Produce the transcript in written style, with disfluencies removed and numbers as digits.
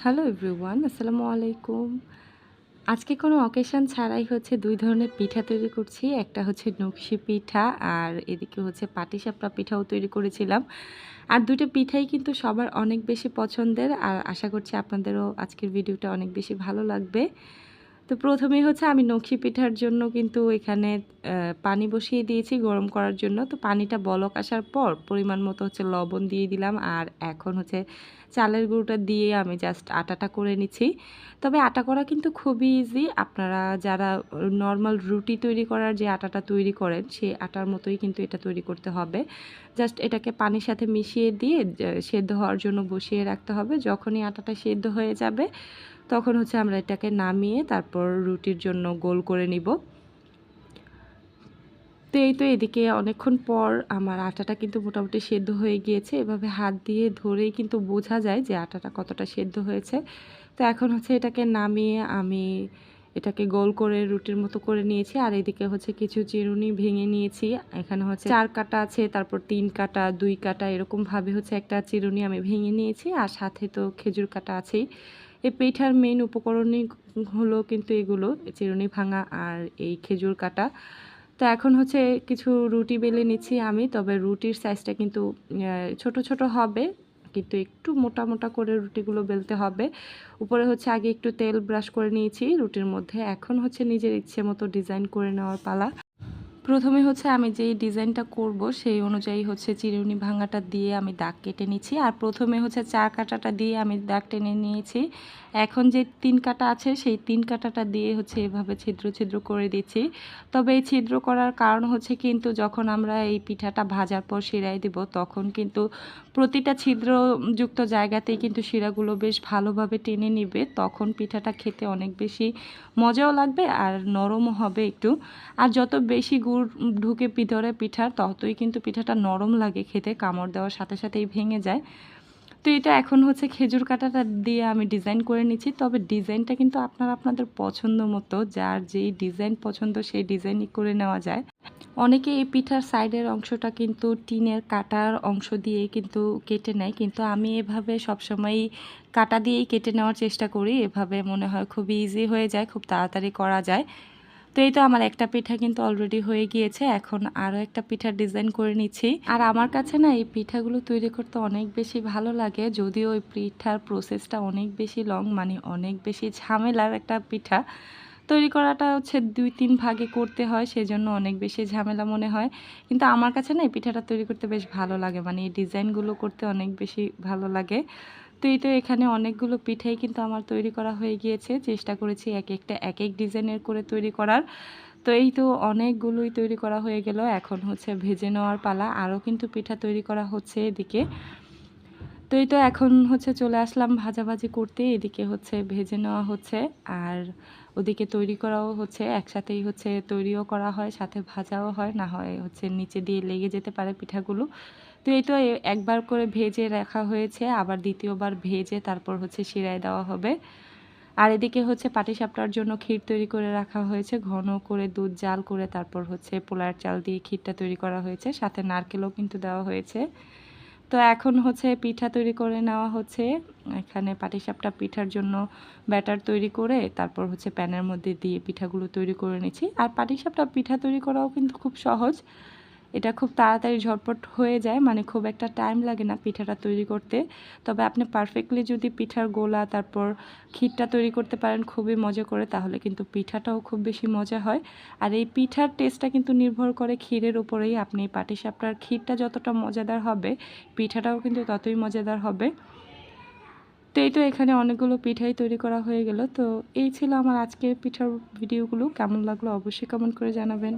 Hello everyone, আসসালামু আলাইকুম। আজকে কোনো অকেশন ছাড়াই হচ্ছে ২ ধরনের পিঠা তৈরি করছি। একটা হচ্ছে নকশি পিঠা আর এদিকে হচ্ছে পাটিসাপটা পিঠাও তৈরি করেছিলাম। আর ২ টা পিঠাই কিন্তু সবার অনেক বেশি পছন্দের আর আশা করছি আপনাদেরও আজকের ভিডিওটা অনেক বেশি ভালো লাগবে। তো প্রথমেই হচ্ছে আমি নকশি পিঠার জন্য কিন্তু এখানে পানি বসিয়ে দিয়েছি গরম করার জন্য। তো পানিটা বলক আসার পর পরিমাণ মতো হচ্ছে লবণ দিয়ে দিলাম। আর এখন হচ্ছে চালের গুঁড়োটা দিয়ে আমি জাস্ট আটাটা করে নিচ্ছি। তবে আটা করা কিন্তু খুবই ইজি। আপনারা যারা নরমাল রুটি তৈরি করার যে আটাটা তৈরি করেন, সেই আটার মতোই কিন্তু এটা তৈরি করতে হবে। জাস্ট এটাকে পানির সাথে মিশিয়ে দিয়ে সেদ্ধ হওয়ার জন্য বসিয়ে রাখতে হবে। যখনই আটাটা সেদ্ধ হয়ে যাবে তখন হচ্ছে আমরা এটাকে নামিয়ে তারপর রুটির জন্য গোল করে নিব। তো এই তো এদিকে অনেকক্ষণ পর আমার আটাটা কিন্তু মোটামুটি সেদ্ধ হয়ে গিয়েছে। এভাবে হাত দিয়ে ধরেই কিন্তু বোঝা যায় যে আটাটা কতটা সেদ্ধ হয়েছে। তো এখন হচ্ছে এটাকে নামিয়ে আমি এটাকে গোল করে রুটির মতো করে নিয়েছি। আর এদিকে হচ্ছে কিছু চিরুনি ভেঙে নিয়েছি। এখানে হচ্ছে ৪ কাটা আছে, তারপর ৩ কাটা, ২ কাটা এরকমভাবে হচ্ছে একটা চিরুনি আমি ভেঙে নিয়েছি। আর সাথে তো খেজুর কাটা আছেই। এই পিঠার মেইন উপকরণই হলো কিন্তু এগুলো, চিরুনি ভাঙা আর এই খেজুর কাটা। তো এখন হচ্ছে কিছু রুটি বেলে নিচ্ছি আমি। তবে রুটির সাইজটা কিন্তু ছোট, ছোট হবে। কিন্তু একটু মোটা, মোটা করে রুটিগুলো বেলতে হবে। উপরে হচ্ছে আগে একটু তেল ব্রাশ করে নিয়েছি রুটির মধ্যে। এখন হচ্ছে নিজের ইচ্ছে মতো ডিজাইন করে নেওয়ার পালা। প্রথমে হচ্ছে আমি যেই ডিজাইনটা করব সেই অনুযায়ী হচ্ছে চিরুনি ভাঙাটা দিয়ে আমি দাগ কেটে নিচ্ছি। আর প্রথমে হচ্ছে ৪ কাটাটা দিয়ে আমি দাগ টেনে নিয়েছি। এখন যে ৩ কাটা আছে সেই ৩ কাটাটা দিয়ে হচ্ছে এভাবে ছিদ্র ছিদ্র করে দিচ্ছি। তবে এই ছিদ্র করার কারণ হচ্ছে কিন্তু যখন আমরা এই পিঠাটা ভাজার পর শিরায় দিব তখন কিন্তু প্রতিটা ছিদ্রযুক্ত জায়গাতেই কিন্তু শিরাগুলো বেশ ভালোভাবে টেনে নিবে। তখন পিঠাটা খেতে অনেক বেশি মজাও লাগবে আর নরমও হবে একটু। আর যত বেশি গুড় ঢুকে ভিতরে পিঠার ততই কিন্তু পিঠাটা নরম লাগে খেতে, কামড় দেওয়ার সাথে সাথেই ভেঙে যায়। তো এটা এখন হচ্ছে খেজুর কাঁটাটা দিয়ে আমি ডিজাইন করে নিচ্ছি। তবে ডিজাইনটা কিন্তু আপনারা আপনাদের পছন্দ মতো যার যেই ডিজাইন পছন্দ সেই ডিজাইনই করে নেওয়া যায়। অনেকে এই পিঠার সাইডের অংশটা কিন্তু টিনের কাটার অংশ দিয়ে কিন্তু কেটে নেয়, কিন্তু আমি এভাবে সবসময়ই কাটা দিয়েই কেটে নেওয়ার চেষ্টা করি। এভাবে মনে হয় খুবই ইজি হয়ে যায়, খুব তাড়াতাড়ি করা যায়। তো এই তো আমার একটা পিঠা কিন্তু অলরেডি হয়ে গিয়েছে। এখন আরও একটা পিঠার ডিজাইন করে নিচ্ছি। আর আমার কাছে না এই পিঠাগুলো তৈরি করতে অনেক বেশি ভালো লাগে, যদিও ওই পিঠার প্রসেসটা অনেক বেশি লং, মানে অনেক বেশি ঝামেলার একটা পিঠা তৈরি করাটা হচ্ছে ২-৩ ভাগে করতে হয়, সেজন্য অনেক বেশি ঝামেলা মনে হয়। কিন্তু আমার কাছে না এই পিঠাটা তৈরি করতে বেশ ভালো লাগে, মানে এই ডিজাইনগুলো করতে অনেক বেশি ভালো লাগে। তো এই তো এখানে অনেকগুলো পিঠাই কিন্তু আমার তৈরি করা হয়ে গিয়েছে। চেষ্টা করেছি এক একটা এক এক ডিজাইনের করে তৈরি করার। তো এই তো অনেকগুলোই তৈরি করা হয়ে গেল। এখন হচ্ছে ভেজে নেওয়ার পালা। আরও কিন্তু পিঠা তৈরি করা হচ্ছে এদিকে। তো এই তো এখন হচ্ছে চলে আসলাম ভাজাভাজি করতে। এদিকে হচ্ছে ভেজে নেওয়া হচ্ছে আর ওদিকে তৈরি করাও হচ্ছে। একসাথেই হচ্ছে তৈরিও করা হয়, সাথে ভাজাও হয়, না হয় হচ্ছে নিচে দিয়ে লেগে যেতে পারে পিঠাগুলো। তো এই তো একবার করে ভেজে রাখা হয়েছে, আবার দ্বিতীয়বার ভেজে তারপর হচ্ছে শিরায় দেওয়া হবে। আর এদিকে হচ্ছে পাটিসাপটার জন্য ক্ষীর তৈরি করে রাখা হয়েছে, ঘন করে দুধ জাল করে তারপর হচ্ছে পোলার চাল দিয়ে ক্ষীরটা তৈরি করা হয়েছে, সাথে নারকেলও কিন্তু দেওয়া হয়েছে। তো এখন হচ্ছে পিঠা তৈরি করে নেওয়া হচ্ছে। এখানে পাটিসাপটা পিঠার জন্য ব্যাটার তৈরি করে তারপর হচ্ছে প্যানের মধ্যে দিয়ে পিঠাগুলো তৈরি করে নিচ্ছি। আর পাটিসাপটা পিঠা তৈরি করাও কিন্তু খুব সহজ, এটা খুব তাড়াতাড়ি ঝটপট হয়ে যায়, মানে খুব একটা টাইম লাগে না পিঠাটা তৈরি করতে। তবে আপনি পারফেক্টলি যদি পিঠার গোলা তারপর ক্ষীরটা তৈরি করতে পারেন খুবই মজা করে, তাহলে কিন্তু পিঠাটাও খুব বেশি মজা হয়। আর এই পিঠার টেস্টটা কিন্তু নির্ভর করে ক্ষীরের উপরেই। আপনি পাটিসাপটার ক্ষীরটা যতটা মজাদার হবে পিঠাটাও কিন্তু ততই মজাদার হবে। তো এই তো এখানে অনেকগুলো পিঠাই তৈরি করা হয়ে গেল। তো এই ছিল আমার আজকের পিঠার ভিডিওগুলো। কেমন লাগলো অবশ্যই কমেন্ট করে জানাবেন।